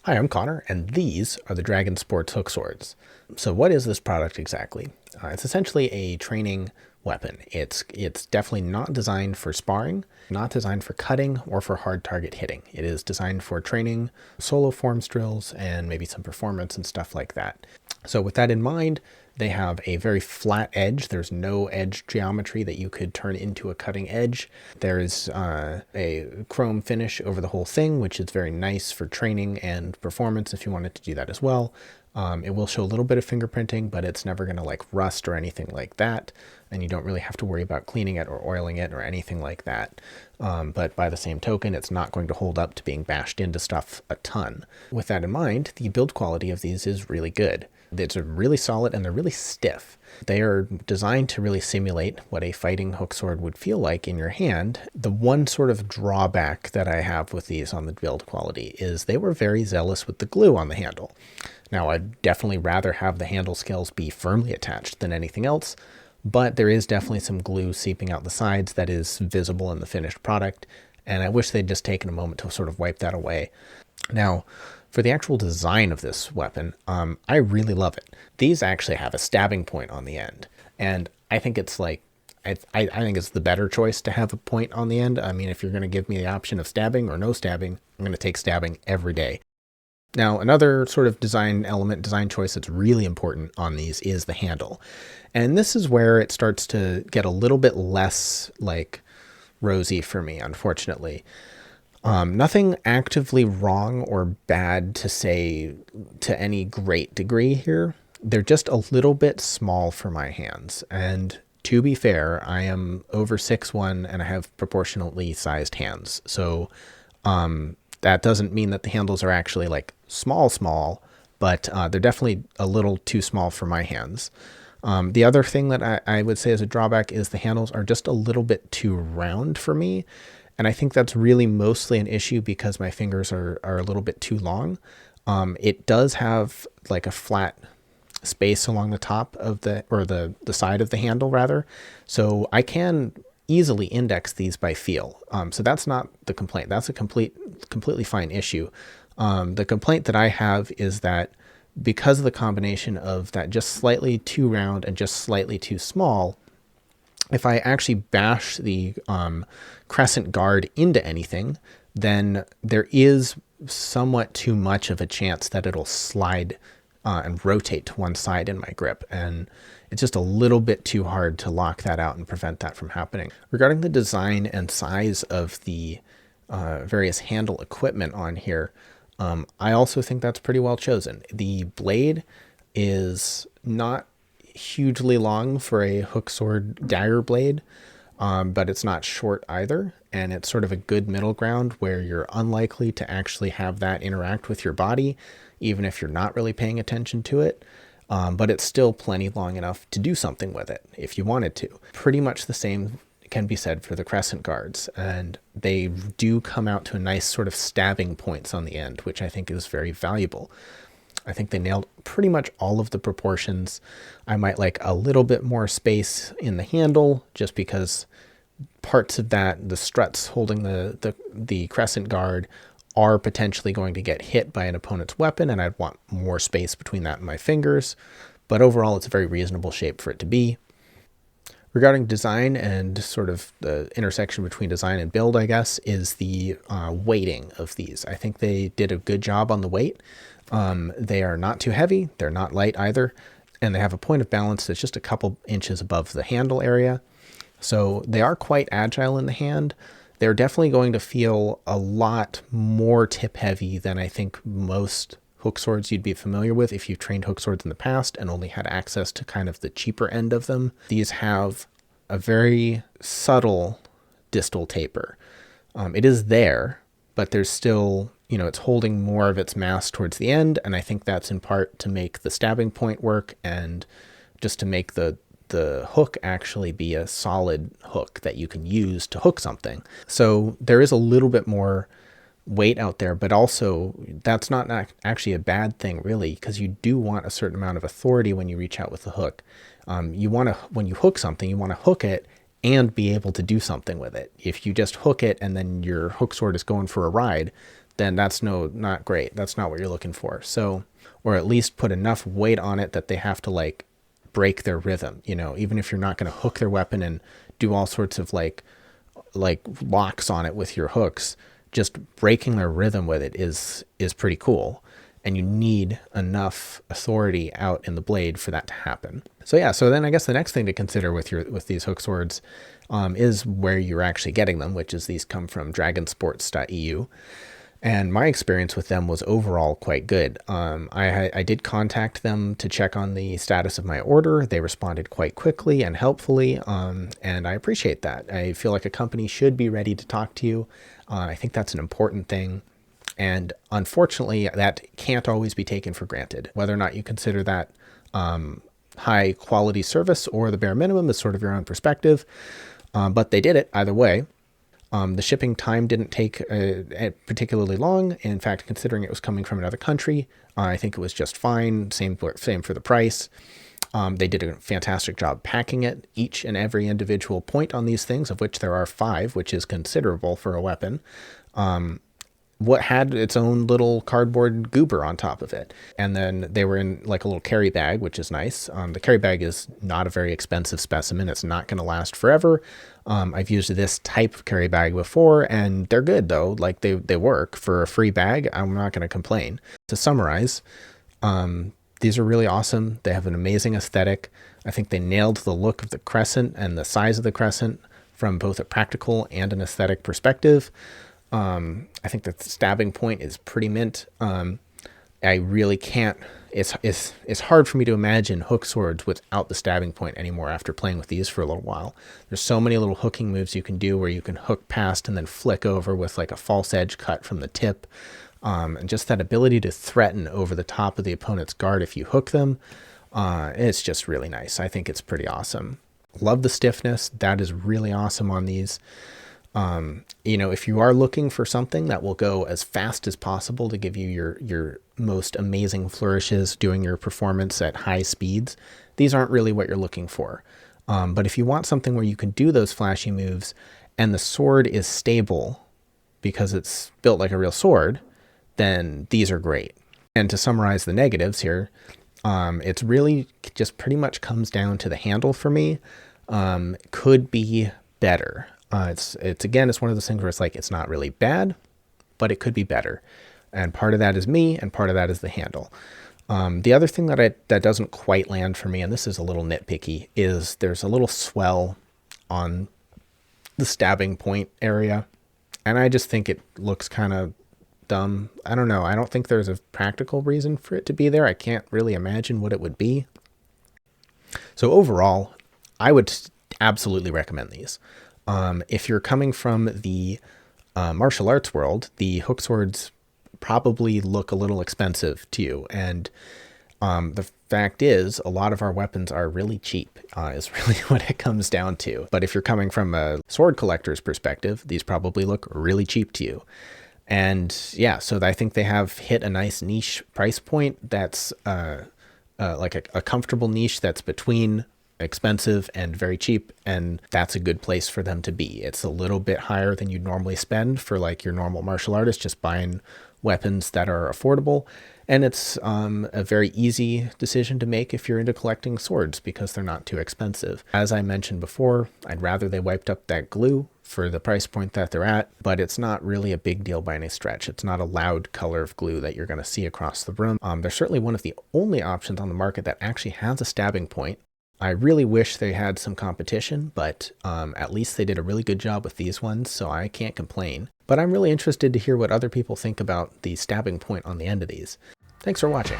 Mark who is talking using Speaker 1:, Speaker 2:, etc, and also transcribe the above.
Speaker 1: Hi, I'm Connor, and these are the Dragonsports hook swords. So what is this product exactly? It's essentially a training weapon. It's definitely not designed for sparring, not designed for cutting or for hard target hitting. It is designed for training, solo forms drills, and maybe some performance and stuff like that. So with that in mind, they have a very flat edge. There's no edge geometry that you could turn into a cutting edge. There's a chrome finish over the whole thing, which is very nice for training and performance if you wanted to do that as well. It will show a little bit of fingerprinting, but it's never going to like rust or anything like that. And you don't really have to worry about cleaning it or oiling it or anything like that. But by the same token, it's not going to hold up to being bashed into stuff a ton. With that in mind, the build quality of these is really good. It's really solid and they're really stiff. They are designed to really simulate what a fighting hook sword would feel like in your hand. The one sort of drawback that I have with these on the build quality is they were very zealous with the glue on the handle. Now, I'd definitely rather have the handle scales be firmly attached than anything else, but there is definitely some glue seeping out the sides that is visible in the finished product, and I wish they'd just taken a moment to sort of wipe that away. Now, for the actual design of this weapon, I really love it. These actually have a stabbing point on the end, and I think it's like, I think it's the better choice to have a point on the end. I mean, if you're going to give me the option of stabbing or no stabbing, I'm going to take stabbing every day. Now, another sort of design element, design choice that's really important on these is the handle. And this is where it starts to get a little bit less like rosy for me, unfortunately. Nothing actively wrong or bad to say to any great degree here. They're just a little bit small for my hands. And to be fair, I am over 6'1" and I have proportionally sized hands. So that doesn't mean that the handles are actually like small, but they're definitely a little too small for my hands. The other thing that I would say as a drawback is the handles are just a little bit too round for me. And I think that's really mostly an issue because my fingers are a little bit too long. It does have like a flat space along the top of the side of the handle rather. So I can easily index these by feel. So that's not the complaint. That's a completely fine issue. The complaint that I have is that because of the combination of that just slightly too round and just slightly too small, if I actually bash the crescent guard into anything, then there is somewhat too much of a chance that it'll slide and rotate to one side in my grip. And it's just a little bit too hard to lock that out and prevent that from happening. Regarding the design and size of the various handle equipment on here, I also think that's pretty well chosen. The blade is not hugely long for a hook sword dagger blade, but it's not short either. And it's sort of a good middle ground where you're unlikely to actually have that interact with your body, even if you're not really paying attention to it. But it's still plenty long enough to do something with it if you wanted to. Pretty much the same can be said for the crescent guards, and they do come out to a nice sort of stabbing points on the end, which I think is very valuable. I think they nailed pretty much all of the proportions. I might like a little bit more space in the handle just because parts of that, the struts holding the crescent guard, are potentially going to get hit by an opponent's weapon, and I'd want more space between that and my fingers. But overall, it's a very reasonable shape for it to be. Regarding design and sort of the intersection between design and build, I guess, is the weighting of these. I think they did a good job on the weight. They are not too heavy. They're not light either. And they have a point of balance that's just a couple inches above the handle area. So they are quite agile in the hand. They're definitely going to feel a lot more tip heavy than I think most hook swords you'd be familiar with if you've trained hook swords in the past and only had access to kind of the cheaper end of them. These have a very subtle distal taper. It is there, but there's still, it's holding more of its mass towards the end, and I think that's in part to make the stabbing point work and just to make the hook actually be a solid hook that you can use to hook something. So there is a little bit more weight out there, but also that's not actually a bad thing really, because you do want a certain amount of authority when you reach out with the hook. You want to, when you hook something, you want to hook it and be able to do something with it. If you just hook it and then your hook sword is going for a ride, then that's not great. That's not what you're looking for. So, or at least put enough weight on it that they have to like break their rhythm, you know, even if you're not going to hook their weapon and do all sorts of like locks on it with your hooks, just breaking their rhythm with it is pretty cool. And you need enough authority out in the blade for that to happen. So yeah, so then I guess the next thing to consider with these hook swords is where you're actually getting them, which is these come from Dragonsports.eu. And my experience with them was overall quite good. I did contact them to check on the status of my order. They responded quite quickly and helpfully, and I appreciate that. I feel like a company should be ready to talk to you. I think that's an important thing. And unfortunately, that can't always be taken for granted. Whether or not you consider that high quality service or the bare minimum is sort of your own perspective. But they did it either way. The shipping time didn't take particularly long. In fact, considering it was coming from another country, I think it was just fine. Same for the price. They did a fantastic job packing it, each and every individual point on these things, of which there are 5, which is considerable for a weapon. What had its own little cardboard goober on top of it. And then they were in like a little carry bag, which is nice. The carry bag is not a very expensive specimen. It's not going to last forever. I've used this type of carry bag before, and they're good though. Like they work for a free bag. I'm not going to complain. To summarize, these are really awesome. They have an amazing aesthetic. I think they nailed the look of the crescent and the size of the crescent from both a practical and an aesthetic perspective. I think the stabbing point is pretty mint. I really can't, it's hard for me to imagine hook swords without the stabbing point anymore after playing with these for a little while. There's so many little hooking moves you can do where you can hook past and then flick over with like a false edge cut from the tip. And just that ability to threaten over the top of the opponent's guard if you hook them. It's just really nice. I think it's pretty awesome. Love the stiffness. That is really awesome on these. You know, if you are looking for something that will go as fast as possible to give you your most amazing flourishes, doing your performance at high speeds, these aren't really what you're looking for. But if you want something where you can do those flashy moves and the sword is stable because it's built like a real sword, then these are great. And to summarize the negatives here, it's really just pretty much comes down to the handle for me. Could be better. It's one of those things where it's like, it's not really bad, but it could be better. And part of that is me, and part of that is the handle. The other thing that doesn't quite land for me, and this is a little nitpicky, is there's a little swell on the stabbing point area. And I just think it looks kind of dumb. I don't know. I don't think there's a practical reason for it to be there. I can't really imagine what it would be. So overall, I would absolutely recommend these. If you're coming from the martial arts world, the hook swords probably look a little expensive to you. And the fact is, a lot of our weapons are really cheap, is really what it comes down to. But if you're coming from a sword collector's perspective, these probably look really cheap to you. And yeah, so I think they have hit a nice niche price point that's like a comfortable niche that's between expensive and very cheap, and that's a good place for them to be. It's a little bit higher than you'd normally spend for like your normal martial artist just buying weapons that are affordable, and it's a very easy decision to make if you're into collecting swords because they're not too expensive. As I mentioned before, I'd rather they wiped up that glue for the price point that they're at, but it's not really a big deal by any stretch. It's not a loud color of glue that you're going to see across the room. They're certainly one of the only options on the market that actually has a stabbing point. I really wish they had some competition, but at least they did a really good job with these ones, so I can't complain. But I'm really interested to hear what other people think about the stabbing point on the end of these. Thanks for watching.